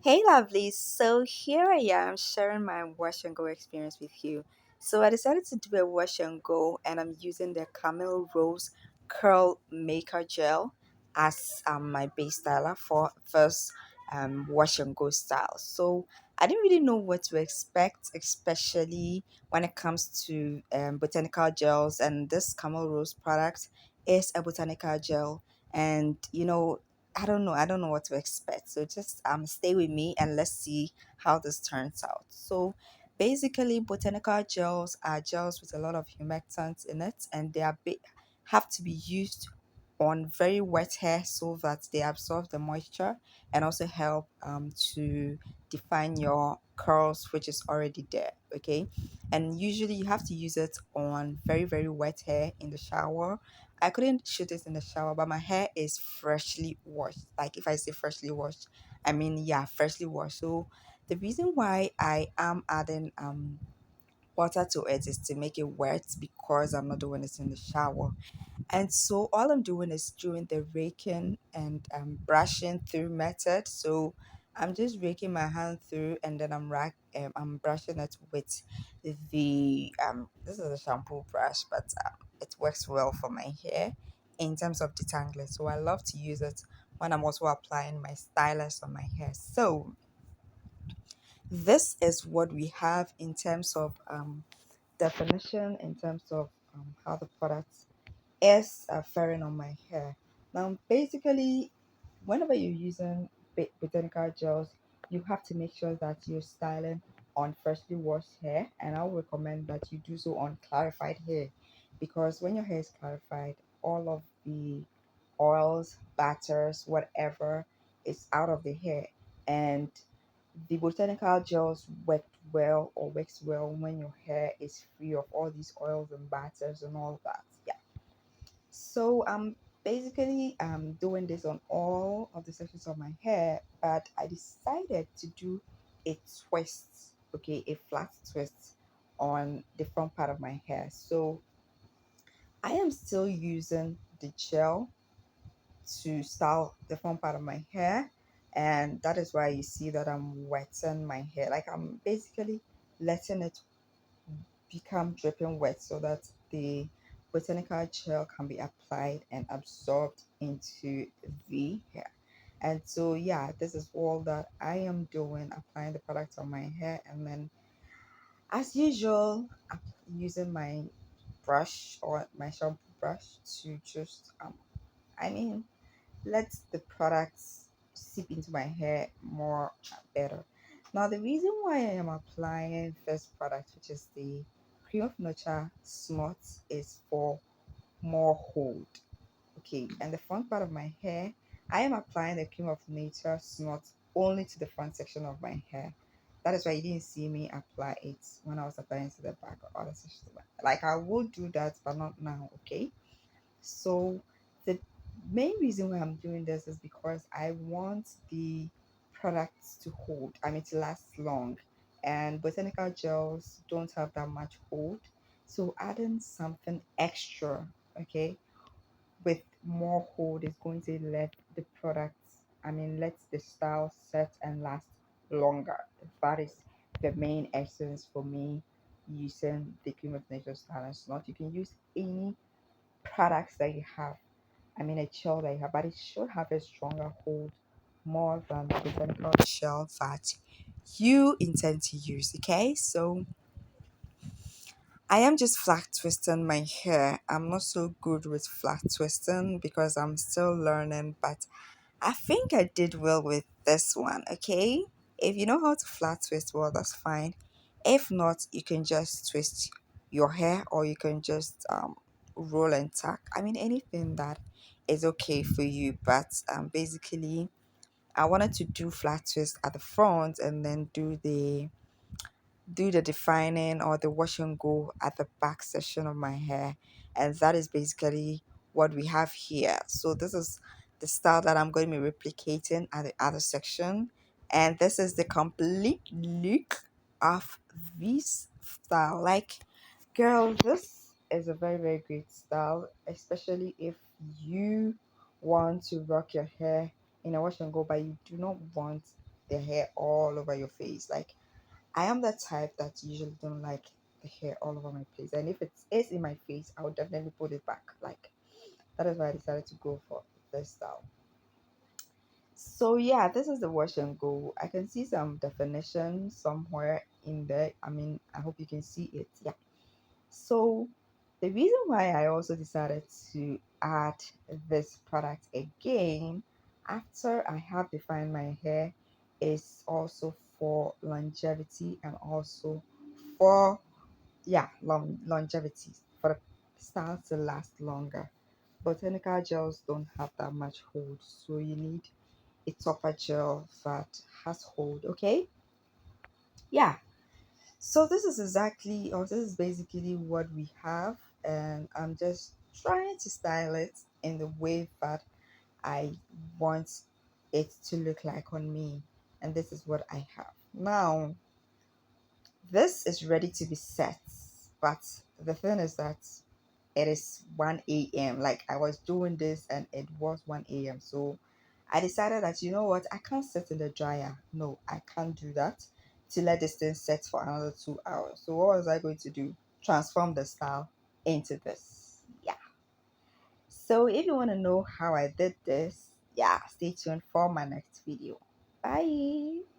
Hey lovelies, so here I am sharing my wash and go experience with you. So I decided to do a wash and go and I'm using the Camille Rose Curl Maker Gel as my base styler for first wash and go style. So I didn't really know what to expect, especially when it comes to botanical gels, and this Camille Rose product is a botanical gel. And I don't know what to expect. So just stay with me and let's see how this turns out. So basically botanical gels are gels with a lot of humectants in it, and have to be used on very wet hair so that they absorb the moisture and also help to define your curls which is already there. Okay, and usually you have to use it on very wet hair in the shower. I couldn't shoot it in the shower, but my hair is freshly washed. Like if I say freshly washed, I mean yeah, freshly washed. So the reason why I am adding water to it is to make it wet because I'm not doing it in the shower. And so all I'm doing is doing the raking and brushing through method. So I'm just raking my hand through and then I'm brushing it with the this is a shampoo brush, but it works well for my hair in terms of detangling. So I love to use it when I'm also applying my stylus on my hair. So this is what we have in terms of definition, in terms of how the product is faring on my hair. Now, basically, whenever you're using botanical gels, you have to make sure that you're styling on freshly washed hair, and I would recommend that you do so on clarified hair because when your hair is clarified, all of the oils, batters, whatever is out of the hair, and the botanical gels works well when your hair is free of all these oils and batters and all that. Yeah, so I'm basically doing this on all of the sections of my hair, but I decided to do a twist, okay, a flat twist on the front part of my hair. So I am still using the gel to style the front part of my hair, and that is why you see that I'm wetting my hair. Like I'm basically letting it become dripping wet so that the botanical gel can be applied and absorbed into the hair. And so, yeah, this is all that I am doing, applying the product on my hair. And then, as usual, I'm using my brush or my shampoo brush to just, I mean, let the products seep into my hair more better. Now, the reason why I am applying this product, which is the Cream of Nature Snot, is for more hold. Okay, and the front part of my hair, I am applying the Cream of Nature Snot only to the front section of my hair. That is why you didn't see me apply it when I was applying to the back or other sections of my hair. Like I will do that, but not now. Okay, so the main reason why I'm doing this is because I want the products to hold, I mean to last long. And botanical gels don't have that much hold. So adding something extra, okay, with more hold is going to let the products, I mean let the style set and last longer. That is the main essence for me using the cream of nature style and not. You can use any products that you have, I mean, a shell that you have, but it should have a stronger hold more than the botanical shell that you intend to use. Okay, so I am just flat twisting my hair. I'm not so good with flat twisting because I'm still learning, but I think I did well with this one. Okay, if you know how to flat twist well, that's fine. If not, you can just twist your hair or you can just roll and tuck. I mean, anything that is okay for you, but basically I wanted to do flat twist at the front and then do the defining or the wash and go at the back section of my hair, and that is basically what we have here. So this is the style that I'm going to be replicating at the other section, and this is the complete look of this style. Like, girl, this is a very great style, especially if you want to rock your hair in a wash and go, but you do not want the hair all over your face. Like, I am the type that usually don't like the hair all over my face, and if it is in my face, I would definitely put it back. Like, that is why I decided to go for this style. So yeah, this is the wash and go. I can see some definition somewhere in there. I mean, I hope you can see it. Yeah. So the reason why I also decided to add this product again after I have defined my hair is also for longevity, and also for, yeah, longevity, for the style to last longer. Botanical gels don't have that much hold, so you need a topper gel that has hold. Okay, yeah. So this is exactly, or this is basically what we have, and I'm just trying to style it in the way that I want it to look like on me. And this is what I have now. This is ready to be set, but the thing is that it is 1 a.m. Like, I was doing this and it was 1 a.m. So I decided that, you know what, I can't sit in the dryer. No, I can't do that to let this thing set for another 2 hours. So what was I going to do? Transform the style into this. Yeah. So if you want to know how I did this, yeah, stay tuned for my next video. Bye.